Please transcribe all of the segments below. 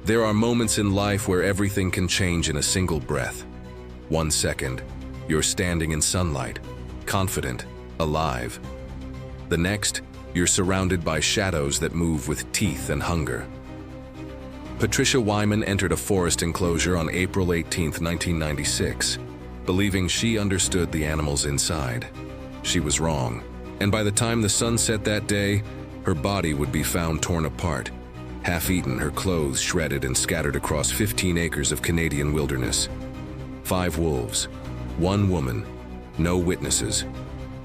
There are moments in life where everything can change in a single breath. 1 second, you're standing in sunlight, confident, alive. The next, you're surrounded by shadows that move with teeth and hunger. Patricia Wyman entered a forest enclosure on April 18, 1996, believing she understood the animals inside. She was wrong, and by the time the sun set that day, her body would be found torn apart, half-eaten, her clothes shredded and scattered across 15 acres of Canadian wilderness. 5 wolves, 1 woman, no witnesses,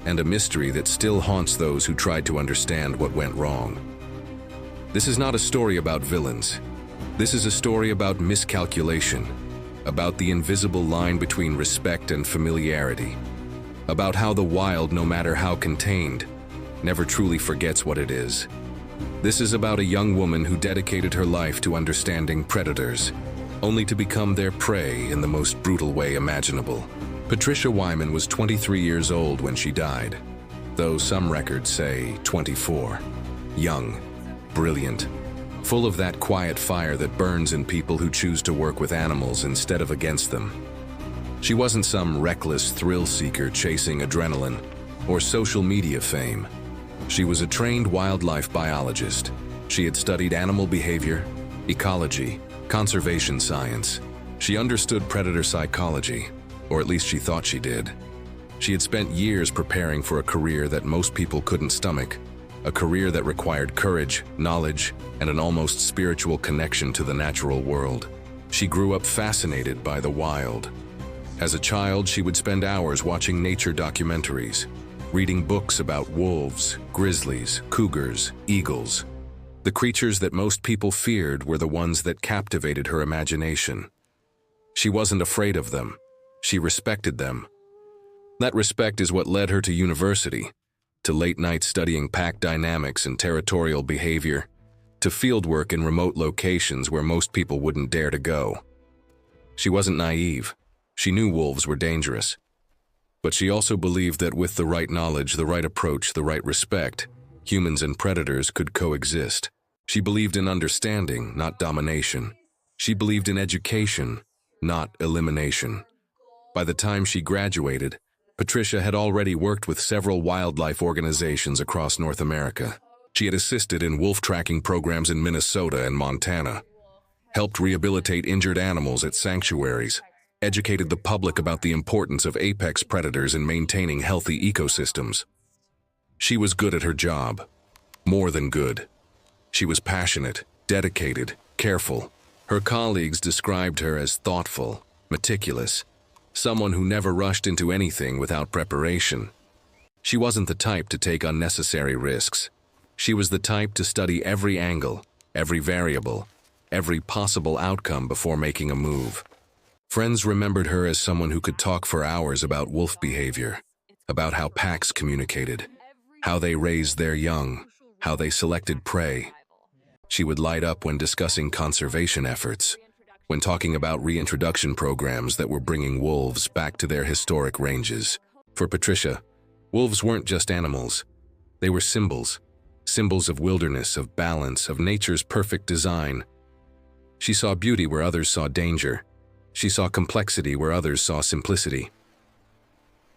and a mystery that still haunts those who tried to understand what went wrong. This is not a story about villains. This is a story about miscalculation, about the invisible line between respect and familiarity, about how the wild, no matter how contained, never truly forgets what it is. This is about a young woman who dedicated her life to understanding predators, only to become their prey in the most brutal way imaginable. Patricia Wyman was 23 years old when she died, though some records say 24. Young, brilliant, full of that quiet fire that burns in people who choose to work with animals instead of against them. She wasn't some reckless thrill-seeker chasing adrenaline or social media fame. She was a trained wildlife biologist. She had studied animal behavior, ecology, conservation science. She understood predator psychology, or at least she thought she did. She had spent years preparing for a career that most people couldn't stomach, a career that required courage, knowledge, and an almost spiritual connection to the natural world. She grew up fascinated by the wild. As a child, she would spend hours watching nature documentaries, reading books about wolves, grizzlies, cougars, eagles. The creatures that most people feared were the ones that captivated her imagination. She wasn't afraid of them. She respected them. That respect is what led her to university, to late nights studying pack dynamics and territorial behavior, to fieldwork in remote locations where most people wouldn't dare to go. She wasn't naive. She knew wolves were dangerous. But she also believed that with the right knowledge, the right approach, the right respect, humans and predators could coexist. She believed in understanding, not domination. She believed in education, not elimination. By the time she graduated, Patricia had already worked with several wildlife organizations across North America. She had assisted in wolf tracking programs in Minnesota and Montana, helped rehabilitate injured animals at sanctuaries, educated the public about the importance of apex predators in maintaining healthy ecosystems. She was good at her job, more than good. She was passionate, dedicated, careful. Her colleagues described her as thoughtful, meticulous, someone who never rushed into anything without preparation. She wasn't the type to take unnecessary risks. She was the type to study every angle, every variable, every possible outcome before making a move. Friends remembered her as someone who could talk for hours about wolf behavior, about how packs communicated, how they raised their young, how they selected prey. She would light up when discussing conservation efforts, when talking about reintroduction programs that were bringing wolves back to their historic ranges. For Patricia, wolves weren't just animals. They were symbols, symbols of wilderness, of balance, of nature's perfect design. She saw beauty where others saw danger. She saw complexity where others saw simplicity.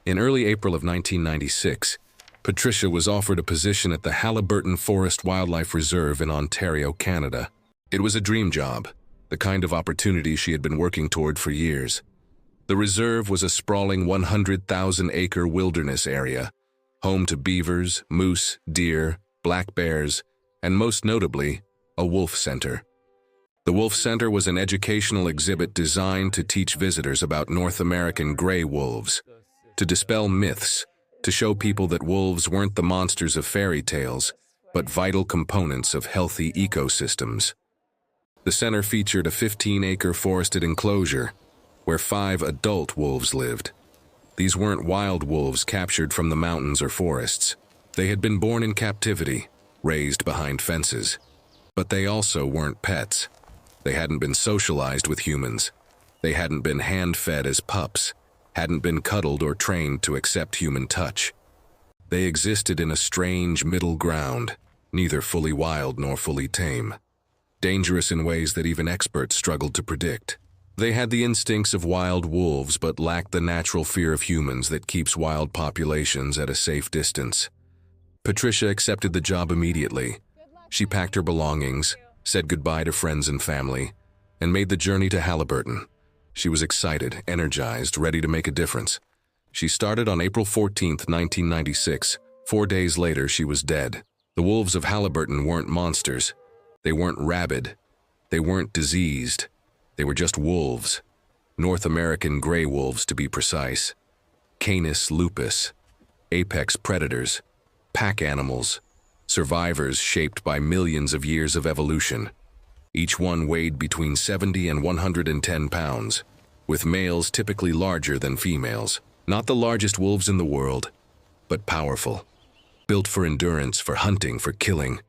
In early April of 1996, Patricia was offered a position at the Halliburton Forest Wildlife Reserve in Ontario, Canada. It was a dream job, the kind of opportunity she had been working toward for years. The reserve was a sprawling 100,000-acre wilderness area, home to beavers, moose, deer, black bears, and most notably, a wolf center. The Wolf Center was an educational exhibit designed to teach visitors about North American gray wolves, to dispel myths, to show people that wolves weren't the monsters of fairy tales, but vital components of healthy ecosystems. The center featured a 15-acre forested enclosure where 5 adult wolves lived. These weren't wild wolves captured from the mountains or forests. They had been born in captivity, raised behind fences. But they also weren't pets. They hadn't been socialized with humans. They hadn't been hand-fed as pups, hadn't been cuddled or trained to accept human touch. They existed in a strange middle ground, neither fully wild nor fully tame. dangerous in ways that even experts struggled to predict. They had the instincts of wild wolves but lacked the natural fear of humans that keeps wild populations at a safe distance. Patricia accepted the job immediately. She packed her belongings, said goodbye to friends and family, and made the journey to Halliburton. She was excited, energized, ready to make a difference. She started on April 14, 1996. 4 days later, she was dead. The wolves of Halliburton weren't monsters. They weren't rabid. They weren't diseased. They were just wolves. North American gray wolves, to be precise. Canis lupus. Apex predators. Pack animals. Survivors shaped by millions of years of evolution. Each one weighed between 70 and 110 pounds, with males typically larger than females. Not the largest wolves in the world, but powerful. Built for endurance, for hunting, for killing.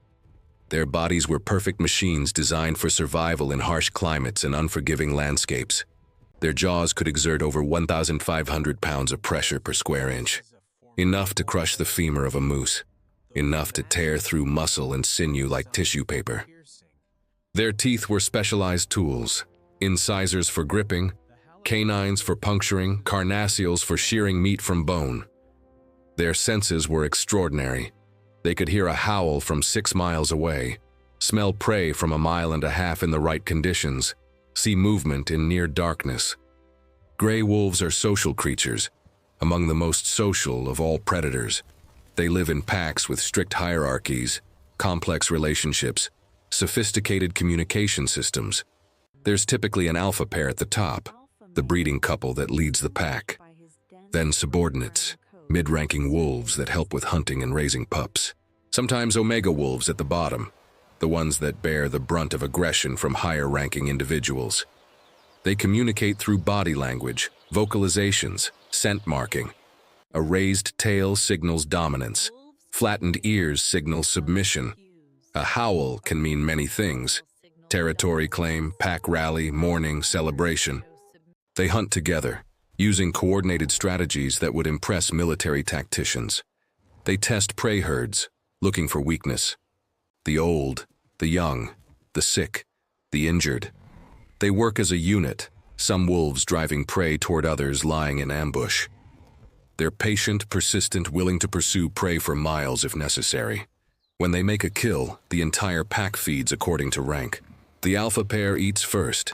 Their bodies were perfect machines designed for survival in harsh climates and unforgiving landscapes. Their jaws could exert over 1,500 pounds of pressure per square inch. Enough to crush the femur of a moose. Enough to tear through muscle and sinew like tissue paper. Their teeth were specialized tools, incisors for gripping, canines for puncturing, carnassials for shearing meat from bone. Their senses were extraordinary. They could hear a howl from 6 miles away, smell prey from 1.5 miles in the right conditions, see movement in near darkness. Gray wolves are social creatures, among the most social of all predators. They live in packs with strict hierarchies, complex relationships, sophisticated communication systems. There's typically an alpha pair at the top, the breeding couple that leads the pack. Then subordinates, mid-ranking wolves that help with hunting and raising pups. Sometimes omega wolves at the bottom, the ones that bear the brunt of aggression from higher-ranking individuals. They communicate through body language, vocalizations, scent marking. A raised tail signals dominance. Flattened ears signal submission. A howl can mean many things. Territory claim, pack rally, mourning, celebration. They hunt together, using coordinated strategies that would impress military tacticians. They test prey herds, looking for weakness. The old, the young, the sick, the injured. They work as a unit, some wolves driving prey toward others lying in ambush. They're patient, persistent, willing to pursue prey for miles if necessary. When they make a kill, the entire pack feeds according to rank. The alpha pair eats first,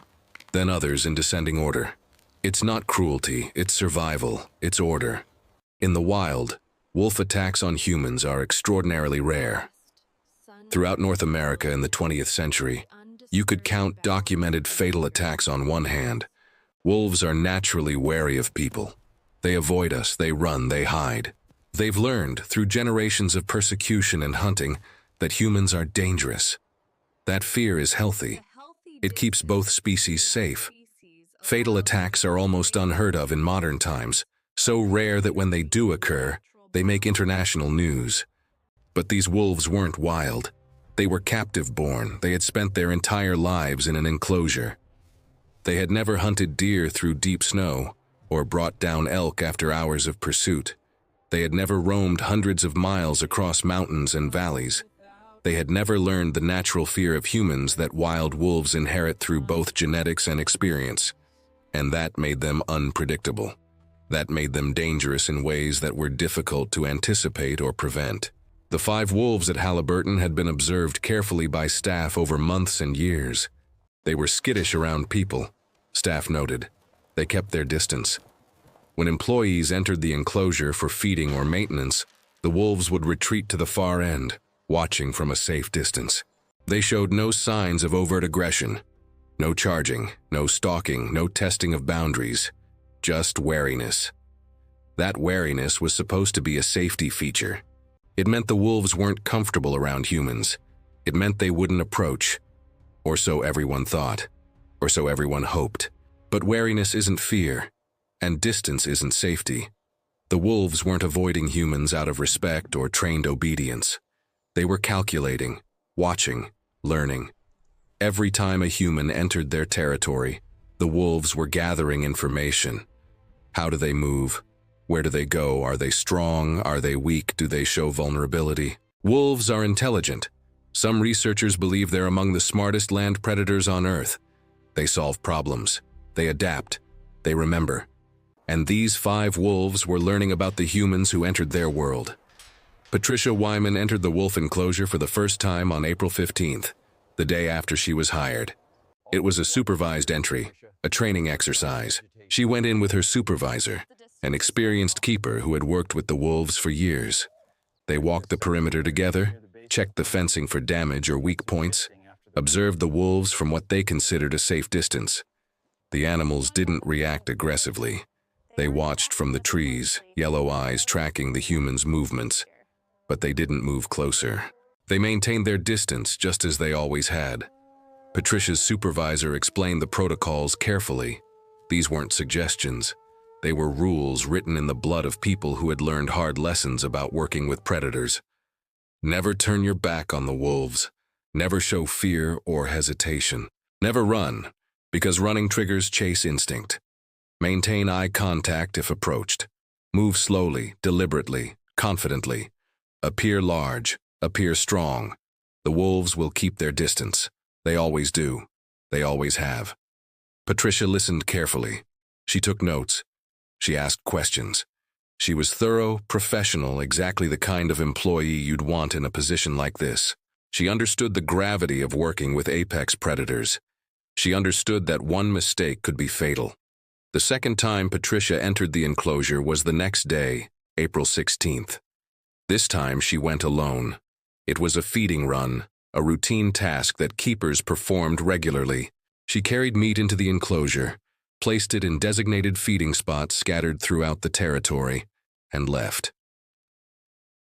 then others in descending order. It's not cruelty, it's survival, it's order. In the wild, wolf attacks on humans are extraordinarily rare. Throughout North America in the 20th century, you could count documented fatal attacks on one hand. Wolves are naturally wary of people. They avoid us, they run, they hide. They've learned, through generations of persecution and hunting, that humans are dangerous. That fear is healthy. It keeps both species safe. Fatal attacks are almost unheard of in modern times, so rare that when they do occur, they make international news. But these wolves weren't wild. They were captive-born. They had spent their entire lives in an enclosure. They had never hunted deer through deep snow, or brought down elk after hours of pursuit. They had never roamed hundreds of miles across mountains and valleys. They had never learned the natural fear of humans that wild wolves inherit through both genetics and experience. And that made them unpredictable. That made them dangerous in ways that were difficult to anticipate or prevent. The 5 wolves at Halliburton had been observed carefully by staff over months and years. They were skittish around people, staff noted. They kept their distance. When employees entered the enclosure for feeding or maintenance, the wolves would retreat to the far end, watching from a safe distance. They showed no signs of overt aggression. No charging, no stalking, no testing of boundaries. Just wariness. That wariness was supposed to be a safety feature. It meant the wolves weren't comfortable around humans. It meant they wouldn't approach. Or so everyone thought. Or so everyone hoped. But wariness isn't fear, and distance isn't safety. The wolves weren't avoiding humans out of respect or trained obedience. They were calculating, watching, learning. Every time a human entered their territory, the wolves were gathering information. How do they move? Where do they go? Are they strong? Are they weak? Do they show vulnerability? Wolves are intelligent, Some researchers believe they're among the smartest land predators on Earth. They solve problems, they adapt, they remember. And these 5 wolves were learning about the humans who entered their world. Patricia Wyman entered the wolf enclosure for the first time on April 15th, the day after she was hired. It was a supervised entry, a training exercise. She went in with her supervisor, an experienced keeper who had worked with the wolves for years. They walked the perimeter together, checked the fencing for damage or weak points, observed the wolves from what they considered a safe distance. The animals didn't react aggressively. They watched from the trees, yellow eyes tracking the humans' movements. But they didn't move closer. They maintained their distance just as they always had. Patricia's supervisor explained the protocols carefully. These weren't suggestions. They were rules written in the blood of people who had learned hard lessons about working with predators. Never turn your back on the wolves. Never show fear or hesitation. Never run, because running triggers chase instinct. Maintain eye contact if approached. Move slowly, deliberately, confidently. Appear large, appear strong. The wolves will keep their distance. They always do. They always have. Patricia listened carefully. She took notes. She asked questions. She was thorough, professional, exactly the kind of employee you'd want in a position like this. She understood the gravity of working with apex predators. She understood that one mistake could be fatal. The second time Patricia entered the enclosure was the next day, April 16th. This time she went alone. It was a feeding run, a routine task that keepers performed regularly. She carried meat into the enclosure, placed it in designated feeding spots scattered throughout the territory, and left.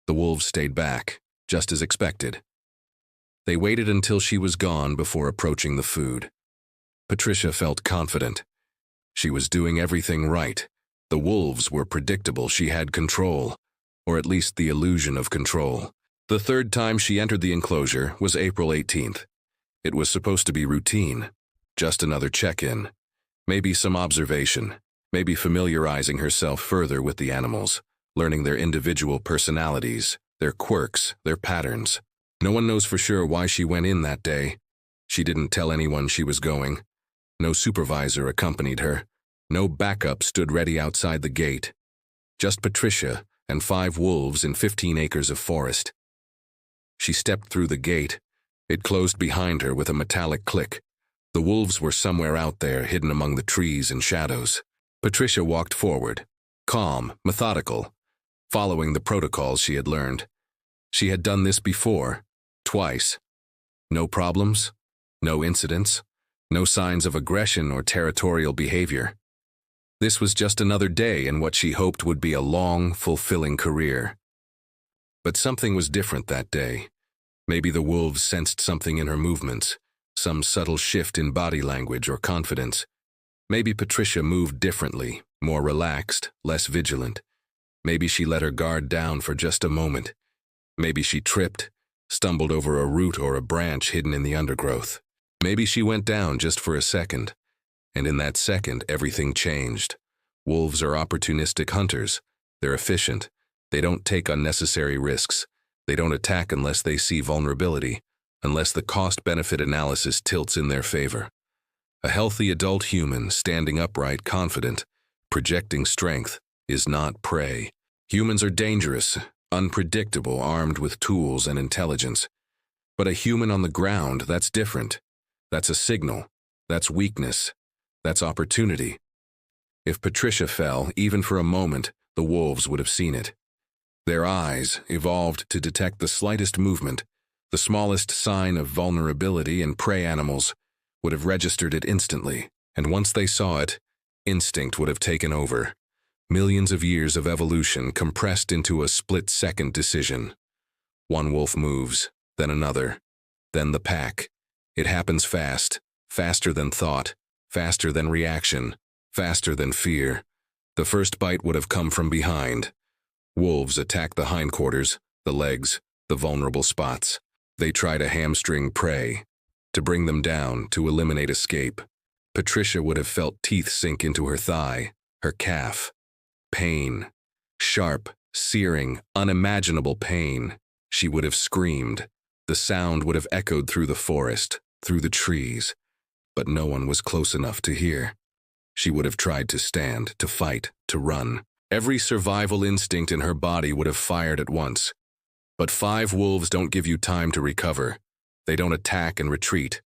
The wolves stayed back, just as expected. They waited until she was gone before approaching the food. Patricia felt confident. She was doing everything right. The wolves were predictable. She had control, or at least the illusion of control. The third time she entered the enclosure was April 18th. It was supposed to be routine, just another check-in. Maybe some observation, maybe familiarizing herself further with the animals, learning their individual personalities, their quirks, their patterns. No one knows for sure why she went in that day. She didn't tell anyone she was going. No supervisor accompanied her. No backup stood ready outside the gate. Just Patricia and 5 wolves in 15 acres of forest. She stepped through the gate. It closed behind her with a metallic click. The wolves were somewhere out there, hidden among the trees and shadows. Patricia walked forward, calm, methodical, following the protocols she had learned. She had done this before, twice. No problems, no incidents, no signs of aggression or territorial behavior. This was just another day in what she hoped would be a long, fulfilling career. But something was different that day. Maybe the wolves sensed something in her movements, some subtle shift in body language or confidence. Maybe Patricia moved differently, more relaxed, less vigilant. Maybe she let her guard down for just a moment. Maybe she tripped, stumbled over a root or a branch hidden in the undergrowth. Maybe she went down just for a second, and in that second everything changed. Wolves are opportunistic hunters. They're efficient. They don't take unnecessary risks. They don't attack unless they see vulnerability, unless the cost-benefit analysis tilts in their favor. A healthy adult human, standing upright, confident, projecting strength, is not prey. Humans are dangerous, unpredictable, armed with tools and intelligence. But a human on the ground, that's different. That's a signal. That's weakness. That's opportunity. If Patricia fell, even for a moment, the wolves would have seen it. Their eyes, evolved to detect the slightest movement, the smallest sign of vulnerability in prey animals, would have registered it instantly, and once they saw it, instinct would have taken over. Millions of years of evolution compressed into a split-second decision. One wolf moves, then another, then the pack. It happens fast, faster than thought, faster than reaction, faster than fear. The first bite would have come from behind. Wolves attack the hindquarters, the legs, the vulnerable spots. They try to hamstring prey, to bring them down, to eliminate escape. Patricia would have felt teeth sink into her thigh, her calf. Pain. Sharp, searing, unimaginable pain. She would have screamed. The sound would have echoed through the forest, through the trees, but no one was close enough to hear. She would have tried to stand, to fight, to run. Every survival instinct in her body would have fired at once. But 5 wolves don't give you time to recover. They don't attack and retreat.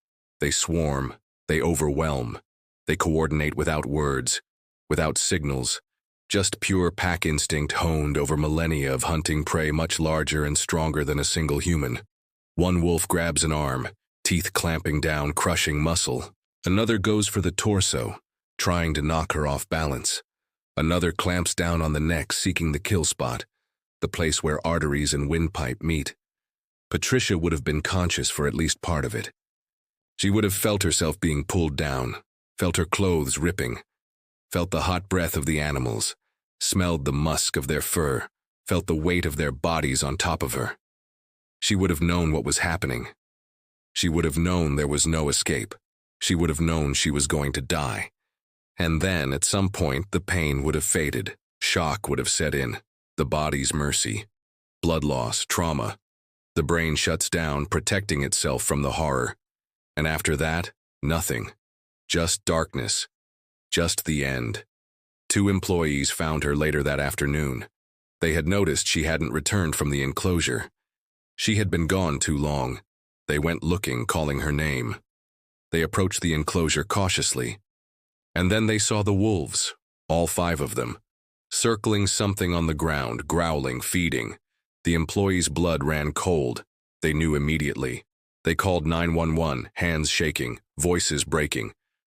They swarm. They overwhelm. They coordinate without words, without signals. Just pure pack instinct honed over millennia of hunting prey much larger and stronger than a single human. One wolf grabs an arm, teeth clamping down, crushing muscle. Another goes for the torso, trying to knock her off balance. Another clamps down on the neck, seeking the kill spot, the place where arteries and windpipe meet. Patricia would have been conscious for at least part of it. She would have felt herself being pulled down, felt her clothes ripping, felt the hot breath of the animals, smelled the musk of their fur, felt the weight of their bodies on top of her. She would have known what was happening. She would have known there was no escape. She would have known she was going to die. And then, at some point, the pain would have faded. Shock would have set in. The body's mercy. Blood loss, trauma. The brain shuts down, protecting itself from the horror. And after that, nothing. Just darkness. Just the end. 2 employees found her later that afternoon. They had noticed she hadn't returned from the enclosure. She had been gone too long. They went looking, calling her name. They approached the enclosure cautiously. And then they saw the wolves, all 5 of them, circling something on the ground, growling, feeding. The employees' blood ran cold. They knew immediately. They called 911, hands shaking, voices breaking.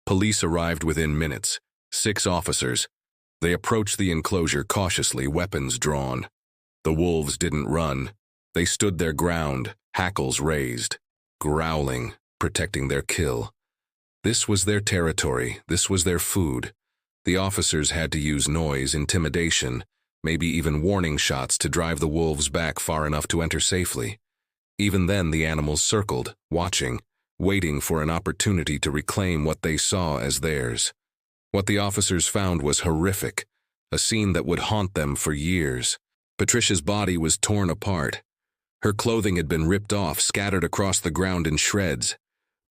Police arrived within minutes. 6 officers. They approached the enclosure cautiously, weapons drawn. The wolves didn't run. They stood their ground, hackles raised, growling, protecting their kill. This was their territory. This was their food. The officers had to use noise, intimidation, maybe even warning shots to drive the wolves back far enough to enter safely. Even then, the animals circled, watching, waiting for an opportunity to reclaim what they saw as theirs. What the officers found was horrific, a scene that would haunt them for years. Patricia's body was torn apart. Her clothing had been ripped off, scattered across the ground in shreds.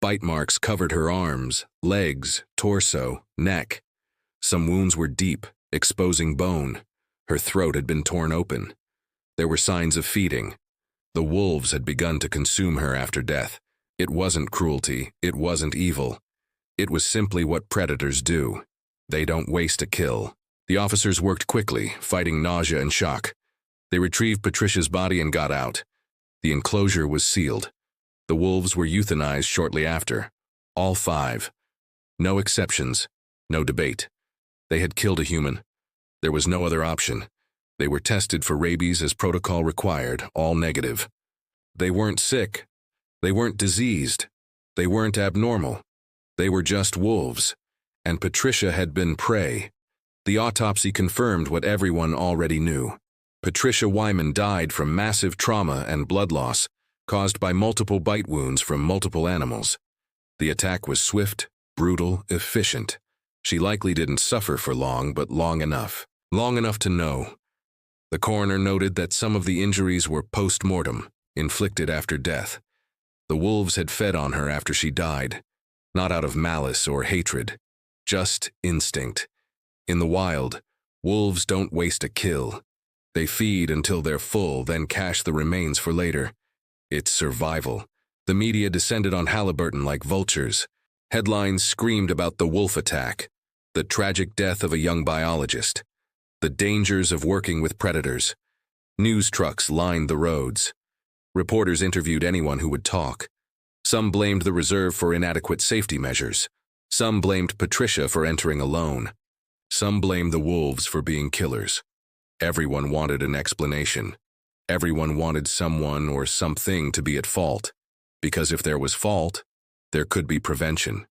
Bite marks covered her arms, legs, torso, neck. Some wounds were deep, exposing bone. Her throat had been torn open. There were signs of feeding. The wolves had begun to consume her after death. It wasn't cruelty. It wasn't evil. It was simply what predators do. They don't waste a kill. The officers worked quickly, fighting nausea and shock. They retrieved Patricia's body and got out. The enclosure was sealed. The wolves were euthanized shortly after. All 5. No exceptions. No debate. They had killed a human. There was no other option. They were tested for rabies as protocol required, all negative. They weren't sick. They weren't diseased. They weren't abnormal. They were just wolves. And Patricia had been prey. The autopsy confirmed what everyone already knew. Patricia Wyman died from massive trauma and blood loss, caused by multiple bite wounds from multiple animals. The attack was swift, brutal, efficient. She likely didn't suffer for long, but long enough to know. The coroner noted that some of the injuries were post-mortem, inflicted after death. The wolves had fed on her after she died, not out of malice or hatred, just instinct. In the wild, wolves don't waste a kill. They feed until they're full, then cache the remains for later. It's survival. The media descended on Halliburton like vultures. Headlines screamed about the wolf attack, the tragic death of a young biologist, the dangers of working with predators. News trucks lined the roads. Reporters interviewed anyone who would talk. Some blamed the reserve for inadequate safety measures. Some blamed Patricia for entering alone. Some blamed the wolves for being killers. Everyone wanted an explanation. Everyone wanted someone or something to be at fault, because if there was fault, there could be prevention.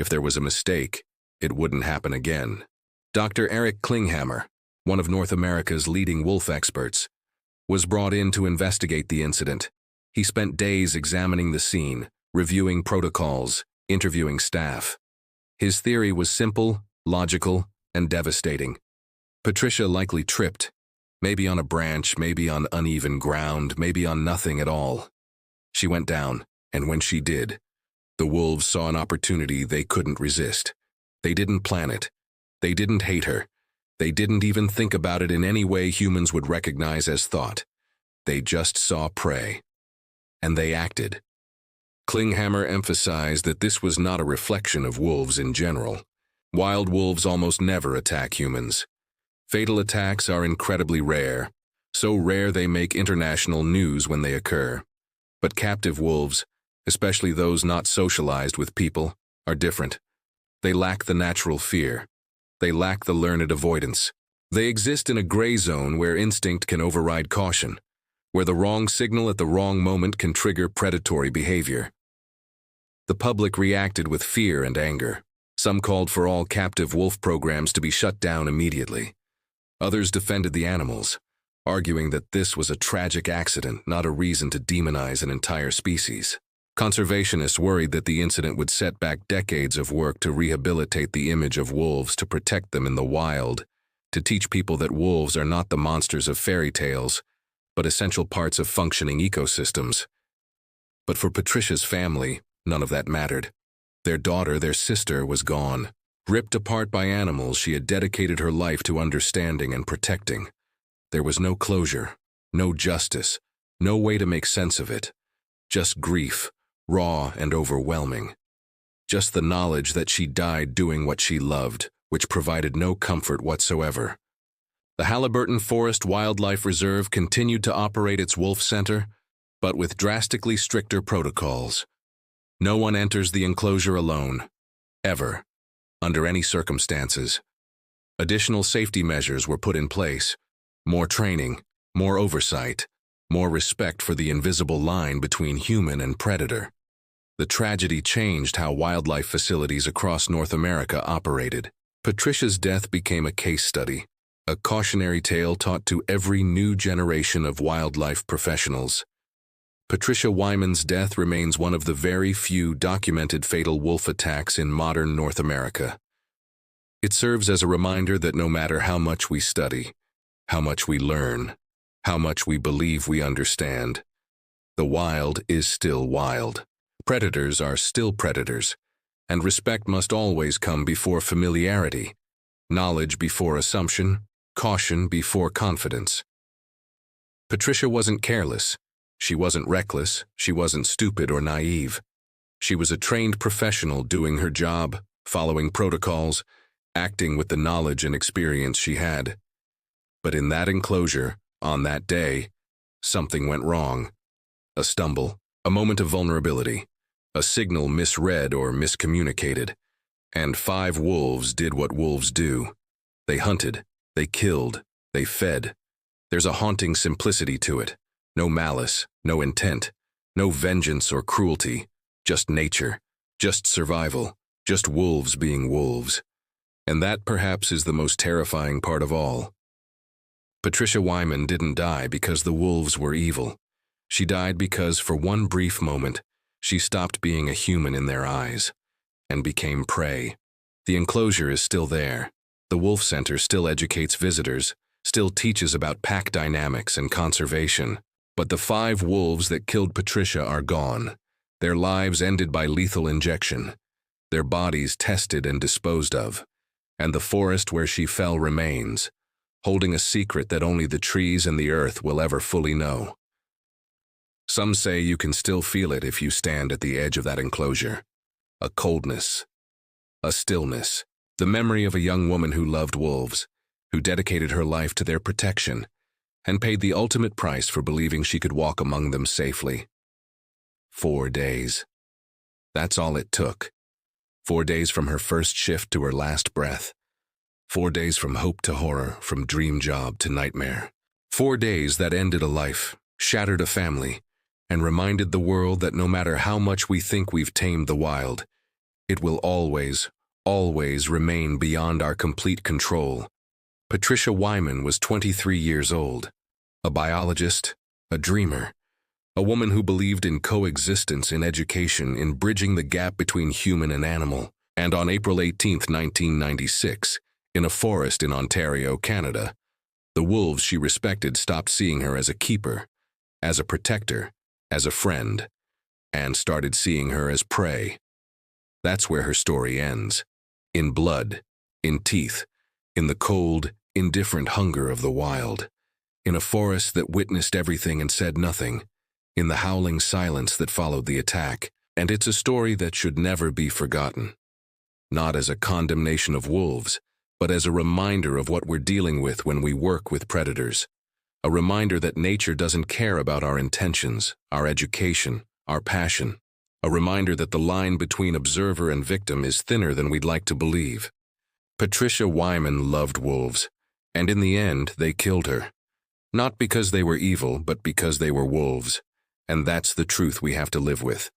If there was a mistake, it wouldn't happen again. Dr. Eric Klinghammer, one of North America's leading wolf experts, was brought in to investigate the incident. He spent days examining the scene, reviewing protocols, interviewing staff. His theory was simple, logical, and devastating. Patricia likely tripped, maybe on a branch, maybe on uneven ground, maybe on nothing at all. She went down, and when she did, the wolves saw an opportunity they couldn't resist. They didn't plan it. They didn't hate her. They didn't even think about it in any way humans would recognize as thought. They just saw prey. And they acted. Klinghammer emphasized that this was not a reflection of wolves in general. Wild wolves almost never attack humans. Fatal attacks are incredibly rare, so rare they make international news when they occur. But captive wolves, especially those not socialized with people, are different. They lack the natural fear. They lack the learned avoidance. They exist in a gray zone where instinct can override caution, where the wrong signal at the wrong moment can trigger predatory behavior. The public reacted with fear and anger. Some called for all captive wolf programs to be shut down immediately. Others defended the animals, arguing that this was a tragic accident, not a reason to demonize an entire species. Conservationists worried that the incident would set back decades of work to rehabilitate the image of wolves, to protect them in the wild, to teach people that wolves are not the monsters of fairy tales, but essential parts of functioning ecosystems. But for Patricia's family, none of that mattered. Their daughter, their sister, was gone, ripped apart by animals she had dedicated her life to understanding and protecting. There was no closure, no justice, no way to make sense of it. Just grief, raw and overwhelming. Just the knowledge that she died doing what she loved, which provided no comfort whatsoever. The Halliburton Forest Wildlife Reserve continued to operate its wolf center, but with drastically stricter protocols. No one enters the enclosure alone, ever, under any circumstances. Additional safety measures were put in place. More training, more oversight, more respect for the invisible line between human and predator. The tragedy changed how wildlife facilities across North America operated. Patricia's death became a case study, a cautionary tale taught to every new generation of wildlife professionals. Patricia Wyman's death remains one of the very few documented fatal wolf attacks in modern North America. It serves as a reminder that no matter how much we study, how much we learn, how much we believe we understand, the wild is still wild. Predators are still predators, and respect must always come before familiarity, knowledge before assumption, caution before confidence. Patricia wasn't careless. She wasn't reckless. She wasn't stupid or naive. She was a trained professional doing her job, following protocols, acting with the knowledge and experience she had. But in that enclosure, on that day, something went wrong. A stumble, a moment of vulnerability, a signal misread or miscommunicated, and 5 wolves did what wolves do. They hunted, they killed, they fed. There's a haunting simplicity to it. No malice, no intent, no vengeance or cruelty, just nature, just survival, just wolves being wolves. And that perhaps is the most terrifying part of all. Patricia Wyman didn't die because the wolves were evil. She died because, for one brief moment, she stopped being a human in their eyes and became prey. The enclosure is still there. The Wolf Center still educates visitors, still teaches about pack dynamics and conservation. But the 5 wolves that killed Patricia are gone, their lives ended by lethal injection, their bodies tested and disposed of, and the forest where she fell remains, holding a secret that only the trees and the earth will ever fully know. Some say you can still feel it if you stand at the edge of that enclosure. A coldness, a stillness, the memory of a young woman who loved wolves, who dedicated her life to their protection, and paid the ultimate price for believing she could walk among them safely. 4 days. That's all it took. 4 days from her first shift to her last breath. 4 days from hope to horror, from dream job to nightmare. 4 days that ended a life, shattered a family, and reminded the world that no matter how much we think we've tamed the wild, it will always, always remain beyond our complete control. Patricia Wyman was 23 years old, a biologist, a dreamer, a woman who believed in coexistence in education, in bridging the gap between human and animal. And on April 18, 1996, in a forest in Ontario, Canada, the wolves she respected stopped seeing her as a keeper, as a protector, as a friend. and started seeing her as prey. That's where her story ends. In blood, in teeth, in the cold, indifferent hunger of the wild, in a forest that witnessed everything and said nothing, in the howling silence that followed the attack. And it's a story that should never be forgotten. Not as a condemnation of wolves, but as a reminder of what we're dealing with when we work with predators. A reminder that nature doesn't care about our intentions, our education, our passion. A reminder that the line between observer and victim is thinner than we'd like to believe. Patricia Wyman loved wolves, and in the end, they killed her. Not because they were evil, but because they were wolves. And that's the truth we have to live with.